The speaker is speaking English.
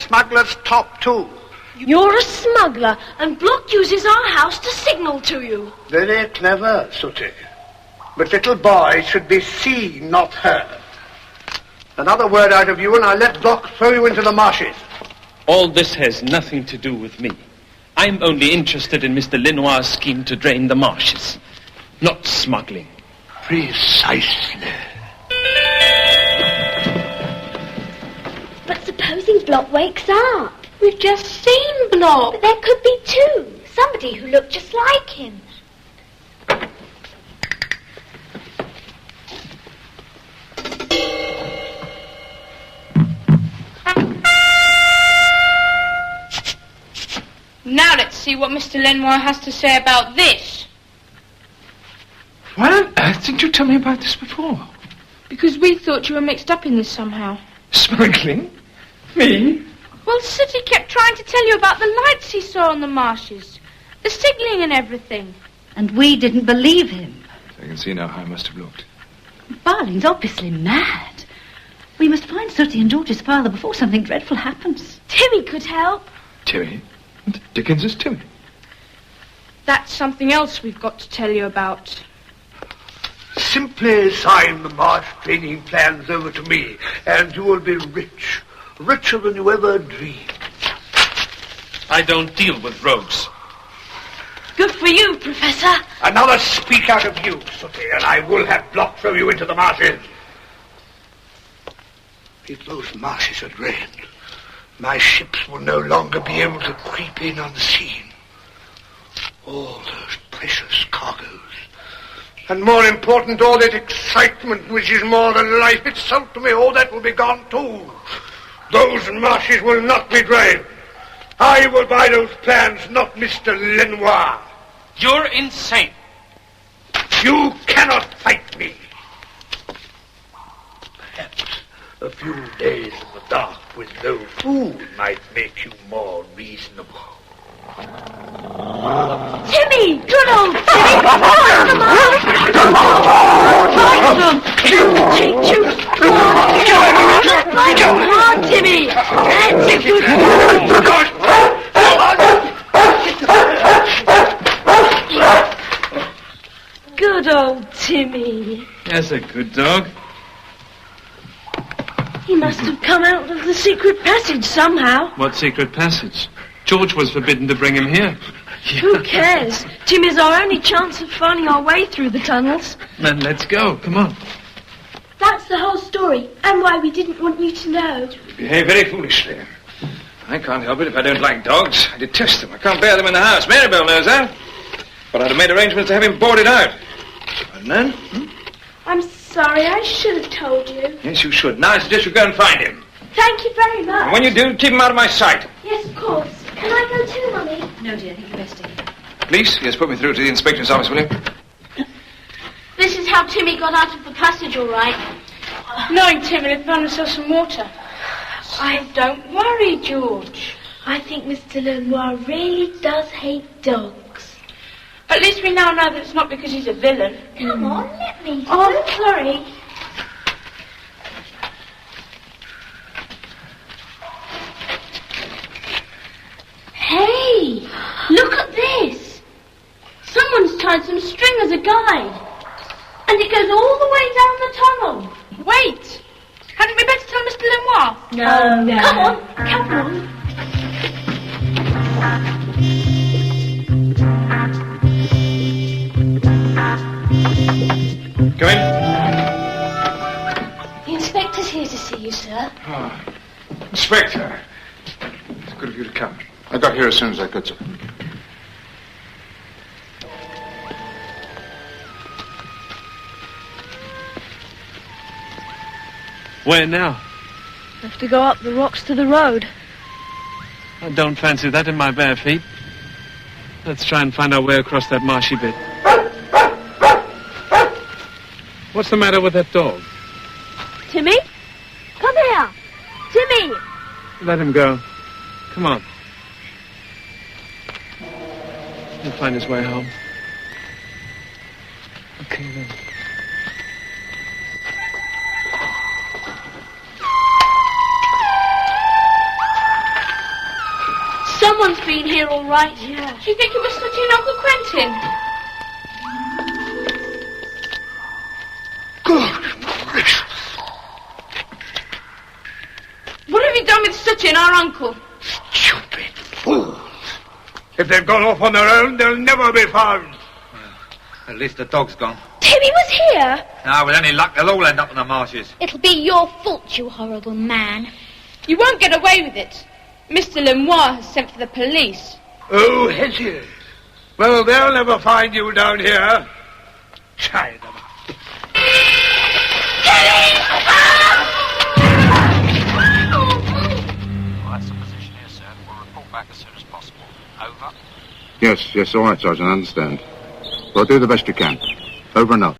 smuggler's top, too. You're a smuggler, and Block uses our house to signal to you. Very clever, Sooty. But little boys should be seen, not heard. Another word out of you, and I'll let Block throw you into the marshes. All this has nothing to do with me. I'm only interested in Mr. Lenoir's scheme to drain the marshes, not smuggling. Precisely. But supposing Block wakes up? We've just seen Block. But there could be two. Somebody who looked just like him. Now let's see what Mr. Lenoir has to say about this. Why on earth didn't you tell me about this before? Because we thought you were mixed up in this somehow. Smuggling? Me? Well, Sooty kept trying to tell you about the lights he saw on the marshes, the signalling and everything. And we didn't believe him. I can see now how I must have looked. Barling's obviously mad. We must find Sooty and George's father before something dreadful happens. Timmy could help. Timmy? What the Dickens is Timmy? That's something else we've got to tell you about. Simply sign the marsh training plans over to me, and you will be rich. Richer than you ever dreamed. I don't deal with rogues. Good for you, Professor. Another speak out of you, Sooty, and I will have Block throw you into the marshes. If those marshes are drained, my ships will no longer be able to creep in unseen. All those precious cargoes. And more important, all that excitement which is more than life itself to me, all that will be gone too. Those marshes will not be drained. I will buy those plans, not Mr. Lenoir. You're insane. You cannot fight me. Perhaps a few days in the dark with no food might make you more reasonable. Timmy! Good old Timmy! Come on! Teach you! Come on, Timmy! That's a good boy! Good old Timmy. That's a good dog. He must have come out of the secret passage somehow. What secret passage? George was forbidden to bring him here. Who cares? Timmy's our only chance of finding our way through the tunnels. Then let's go. Come on. That's the whole story, and why we didn't want you to know. Behave very foolishly. I can't help it if I don't like dogs. I detest them. I can't bear them in the house. Maribel knows that. But I'd have made arrangements to have him boarded out. And then? I'm sorry, I should have told you. Yes, you should. Now I suggest you go and find him. Thank you very much. And when you do, keep him out of my sight. Yes, of course. Can I go too, Mummy? No, dear, I think you're best to here. Please, yes, put me through to the inspector's office, will you? This is how Timmy got out of the passage, all right. Knowing Timmy had found himself some water. Don't worry, George. I think Mr. Lenoir really does hate dogs. At least we now know that it's not because he's a villain. Come on, let me. Oh, sorry. Hey, look at this. Someone's tied some string as a guide. And it goes all the way down the tunnel. Wait! Hadn't we better tell Mr. Lenoir? No. Come on, come on. Come in. The inspector's here to see you, sir. Oh, Inspector. It's good of you to come. I got here as soon as I could, sir. Where now? Have to go up the rocks to the road. I don't fancy that in my bare feet. Let's try and find our way across that marshy bit. What's the matter with that dog? Timmy? Come here. Timmy! Let him go. Come on. He'll find his way home. Okay, then. Someone's been here, all right. Yeah. Do you think it was Sooty and Uncle Quentin? Good gracious. What have you done with Sooty and our uncle? Stupid fools. If they've gone off on their own, they'll never be found. At least the dog's gone. Timmy was here. Now, with any luck, they'll all end up in the marshes. It'll be your fault, you horrible man. You won't get away with it. Mr. Lenoir has sent for the police. Oh, has he? Well, they'll never find you down here. Try them. Well, that's the position here, sir. We'll report back as soon as possible. Over. Yes, all right, Sergeant, I understand. Well, do the best you can. Over and out.